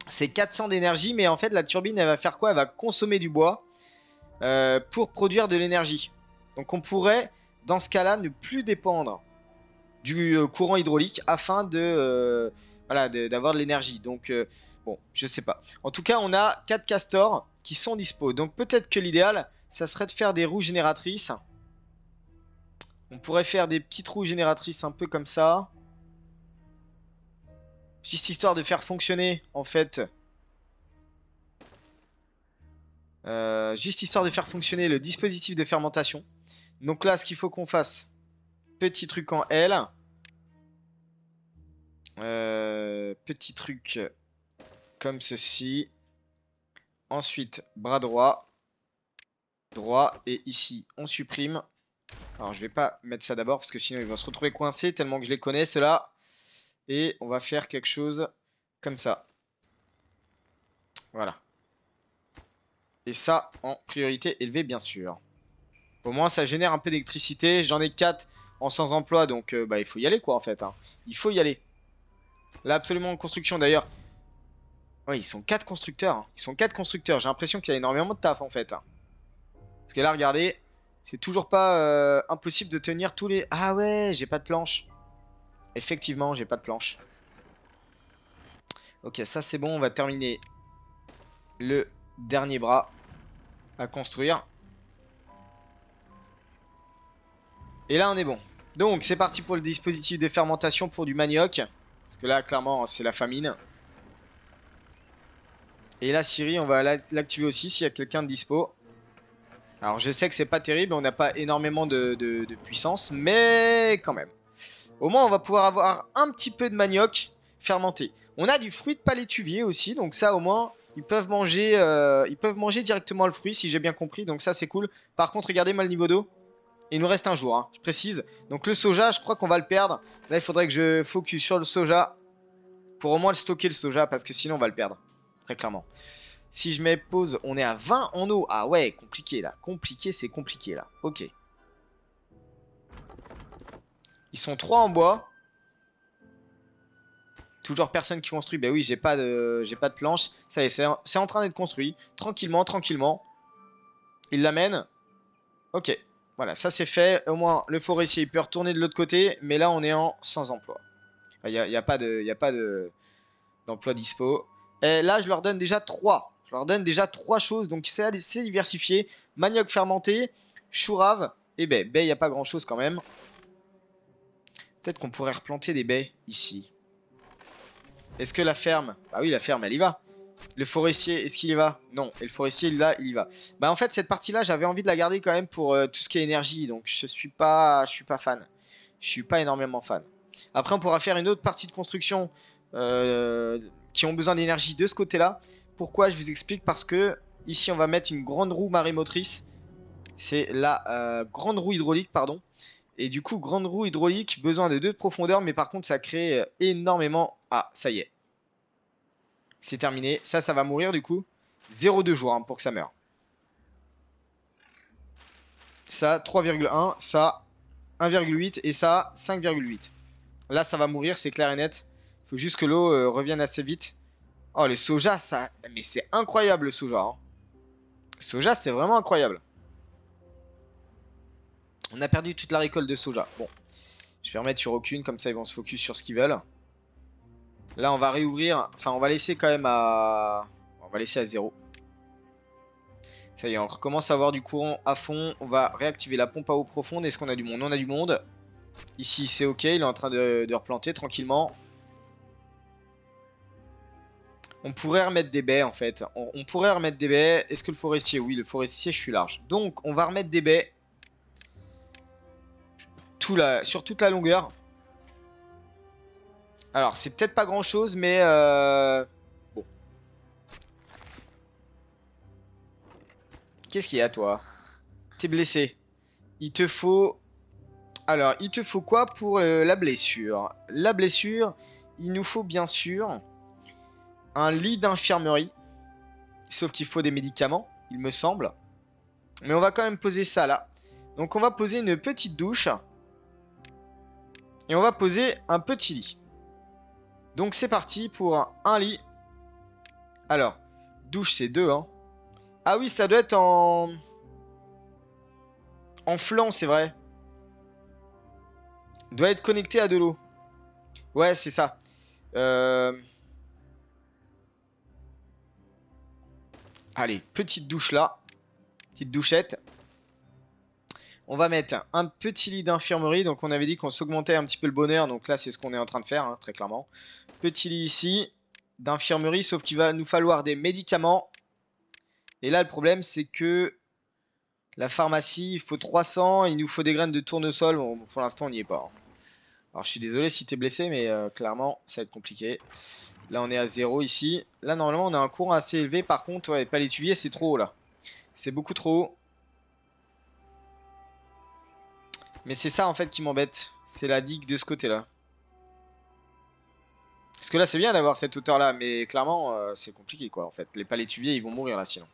C'est 400 d'énergie, mais en fait, la turbine, elle va faire quoi? Elle va consommer du bois. Pour produire de l'énergie. Donc on pourrait, dans ce cas-là, ne plus dépendre du courant hydraulique afin de voilà, d'avoir de l'énergie. Donc bon, je sais pas. En tout cas, on a 4 castors qui sont dispo. Donc peut-être que l'idéal, ça serait de faire des roues génératrices. On pourrait faire des petites roues génératrices un peu comme ça. Juste histoire de faire fonctionner, en fait... juste histoire de faire fonctionner le dispositif de fermentation. Donc là, ce qu'il faut qu'on fasse, petit truc en L. Petit truc comme ceci. Ensuite, bras droit. Droit. Et ici, on supprime. Alors, je vais pas mettre ça d'abord parce que sinon, ils vont se retrouver coincés tellement que je les connais, ceux-là. Et on va faire quelque chose comme ça. Voilà. Et ça, en priorité élevée, bien sûr. Au moins, ça génère un peu d'électricité. J'en ai 4 en sans emploi, donc bah, il faut y aller, quoi, en fait. Hein. Il faut y aller. Là, absolument en construction d'ailleurs. Ouais, ils sont 4 constructeurs, hein. Ils sont 4 constructeurs. J'ai l'impression qu'il y a énormément de taf en fait, hein. Parce que là, regardez, c'est toujours pas impossible de tenir tous les... Ah ouais, j'ai pas de planche. Effectivement, j'ai pas de planche. Ok, ça c'est bon, on va terminer le dernier bras à construire. Et là, on est bon. Donc, c'est parti pour le dispositif de fermentation pour du manioc. Parce que là, clairement, c'est la famine. Et là, Siri, on va l'activer aussi s'il y a quelqu'un de dispo. Alors, je sais que c'est pas terrible, on n'a pas énormément de puissance, mais quand même. Au moins, on va pouvoir avoir un petit peu de manioc fermenté. On a du fruit de palétuvier aussi, donc ça, au moins, ils peuvent manger directement le fruit, si j'ai bien compris. Donc ça, c'est cool. Par contre, regardez-moi le niveau d'eau. Il nous reste un jour, hein, je précise. Donc le soja, je crois qu'on va le perdre. Là, il faudrait que je focus sur le soja. Pour au moins le stocker, le soja, parce que sinon, on va le perdre. Très clairement. Si je mets pause, on est à 20 en eau. Ah ouais, compliqué là. Compliqué, c'est compliqué là. Ok. Ils sont 3 en bois. Toujours personne qui construit. Ben oui, j'ai pas de planche. Ça y est, c'est en train d'être construit. Tranquillement, tranquillement. Il l'amène. Ok. Voilà, ça c'est fait. Au moins, le forestier, il peut retourner de l'autre côté. Mais là, on est en sans emploi. Il n'y a pas d'emploi dispo. Et là, je leur donne déjà 3. Je leur donne déjà 3 choses. Donc, c'est diversifié. Manioc fermenté, chourave et baie. Baie, il n'y a pas grand-chose quand même. Peut-être qu'on pourrait replanter des baies ici. Est-ce que la ferme... Bah oui, la ferme, elle y va. Le forestier, est-ce qu'il y va? Non. Et le forestier, là, il y va. Bah en fait, cette partie-là, j'avais envie de la garder quand même pour tout ce qui est énergie. Donc, je suis pas fan. Je suis pas énormément fan. Après, on pourra faire une autre partie de construction qui ont besoin d'énergie de ce côté-là. Pourquoi? Je vous explique. Parce que ici, on va mettre une grande roue marémotrice. C'est la grande roue hydraulique, pardon. Et du coup, grande roue hydraulique, besoin de 2 de profondeur. Mais par contre, ça crée énormément... Ah, ça y est. C'est terminé. Ça va mourir du coup. 0,2 jours hein, pour que ça meure. Ça, 3,1. Ça, 1,8. Et ça, 5,8. Là, ça va mourir, c'est clair et net. Il faut juste que l'eau revienne assez vite. Oh, le soja, ça... Mais c'est incroyable, le soja. Hein. Le soja, c'est vraiment incroyable. On a perdu toute la récolte de soja. Bon. Je vais remettre sur aucune, comme ça, ils vont se focus sur ce qu'ils veulent. Là, on va réouvrir. Enfin, on va laisser quand même à... On va laisser à 0. Ça y est, on recommence à avoir du courant à fond. On va réactiver la pompe à eau profonde. Est-ce qu'on a du monde? On a du monde. Ici, c'est ok. Il est en train de replanter tranquillement. On pourrait remettre des baies en fait. On pourrait remettre des baies. Est-ce que le forestier? Oui, le forestier, je suis large. Donc, on va remettre des baies. Sur toute la longueur. Alors, c'est peut-être pas grand-chose, mais... Bon. Qu'est-ce qu'il y a, toi? T'es blessé. Il te faut... Alors, il te faut quoi pour la blessure? La blessure, il nous faut bien sûr un lit d'infirmerie. Sauf qu'il faut des médicaments, il me semble. Mais on va quand même poser ça là. Donc on va poser une petite douche. Et on va poser un petit lit. Donc c'est parti pour un lit. Alors, douche c'est 2 hein. Ah oui, ça doit être en flanc, c'est vrai. Doit être connecté à de l'eau. Ouais, c'est ça. Allez, petite douche là. Petite douchette. On va mettre un petit lit d'infirmerie. Donc on avait dit qu'on s'augmentait un petit peu le bonheur. Donc là, c'est ce qu'on est en train de faire, hein, très clairement. Petit lit ici d'infirmerie. Sauf qu'il va nous falloir des médicaments. Et là, le problème, c'est que la pharmacie, il faut 300. Il nous faut des graines de tournesol. Bon, pour l'instant, on n'y est pas. Hein. Alors, je suis désolé si t'es blessé, mais clairement, ça va être compliqué. Là, on est à 0 ici. Là, normalement, on a un courant assez élevé. Par contre, ouais, pas l'étuvier, c'est trop haut, là. C'est beaucoup trop haut. Mais c'est ça, en fait, qui m'embête. C'est la digue de ce côté-là. Parce que là, c'est bien d'avoir cette hauteur-là. Mais clairement, c'est compliqué, quoi, en fait. Les palétuviers, ils vont mourir, là, sinon.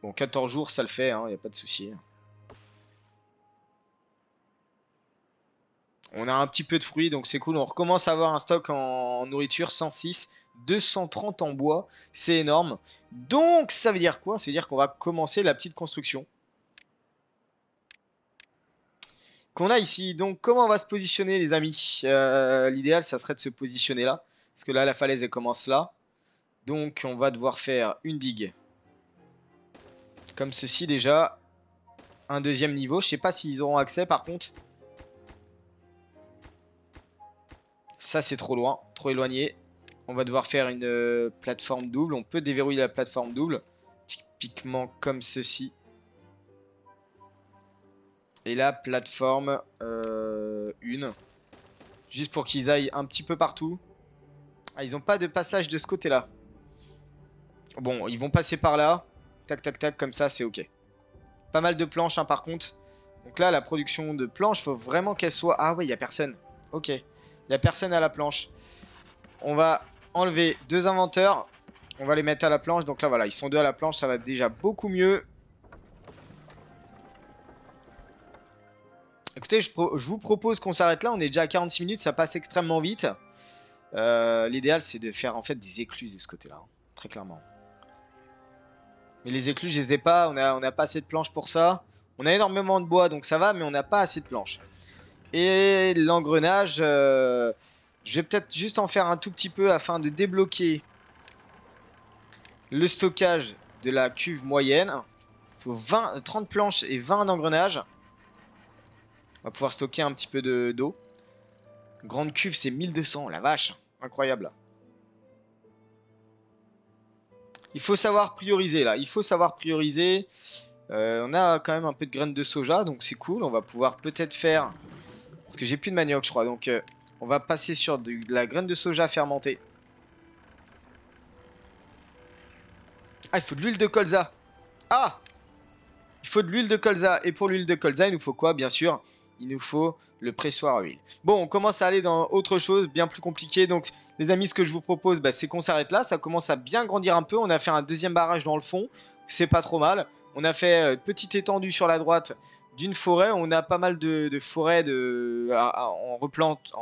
Bon, 14 jours, ça le fait, hein. Y a pas de souci. On a un petit peu de fruits, donc c'est cool. On recommence à avoir un stock en nourriture, 106, 230 en bois, c'est énorme. Donc ça veut dire quoi? Ça veut dire qu'on va commencer la petite construction qu'on a ici. Donc comment on va se positionner les amis? L'idéal ça serait de se positionner là. Parce que là la falaise elle commence là. Donc on va devoir faire une digue. Comme ceci déjà. Un deuxième niveau. Je sais pas s'ils auront accès par contre. Ça c'est trop loin, trop éloigné. On va devoir faire une plateforme double. On peut déverrouiller la plateforme double. Typiquement comme ceci. Et la plateforme 1. Juste pour qu'ils aillent un petit peu partout. Ah, ils n'ont pas de passage de ce côté-là. Bon, ils vont passer par là. Tac, tac, tac, comme ça, c'est ok. Pas mal de planches, hein, par contre. Donc là, la production de planches, faut vraiment qu'elle soit... Ah ouais, il n'y a personne. Ok. Il n'y a personne à la planche. On va enlever 2 inventeurs. On va les mettre à la planche. Donc là, voilà, ils sont 2 à la planche. Ça va déjà beaucoup mieux. Écoutez, je vous propose qu'on s'arrête là. On est déjà à 46 minutes. Ça passe extrêmement vite. L'idéal, c'est de faire en fait des écluses de ce côté-là. Hein, très clairement. Mais les écluses, je les ai pas. On a pas assez de planches pour ça. On a énormément de bois, donc ça va. Mais on n'a pas assez de planches. Et l'engrenage... je vais peut-être juste en faire un tout petit peu afin de débloquer le stockage de la cuve moyenne. Il faut 30 planches et 20 d'engrenages. On va pouvoir stocker un petit peu d'eau. Grande cuve, c'est 1200, la vache. Incroyable. Il faut savoir prioriser là. Il faut savoir prioriser. On a quand même un peu de graines de soja, donc c'est cool. On va pouvoir peut-être faire... Parce que j'ai plus de manioc, je crois. Donc on va passer sur de la graine de soja fermentée. Ah, il faut de l'huile de colza. Ah! Il faut de l'huile de colza. Et pour l'huile de colza, il nous faut quoi? Bien sûr, il nous faut le pressoir à huile. Bon, on commence à aller dans autre chose, bien plus compliqué. Donc, les amis, ce que je vous propose, bah, c'est qu'on s'arrête là. Ça commence à bien grandir un peu. On a fait un deuxième barrage dans le fond. C'est pas trop mal. On a fait une petite étendue sur la droite d'une forêt. On a pas mal de forêts en replante,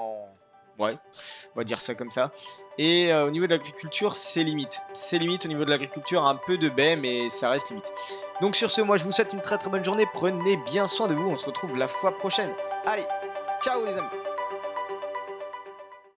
ouais, on va dire ça comme ça. Et au niveau de l'agriculture, c'est limite. C'est limite au niveau de l'agriculture, un peu de baie, mais ça reste limite. Donc sur ce, moi je vous souhaite une très très bonne journée. Prenez bien soin de vous. On se retrouve la fois prochaine. Allez, ciao les amis.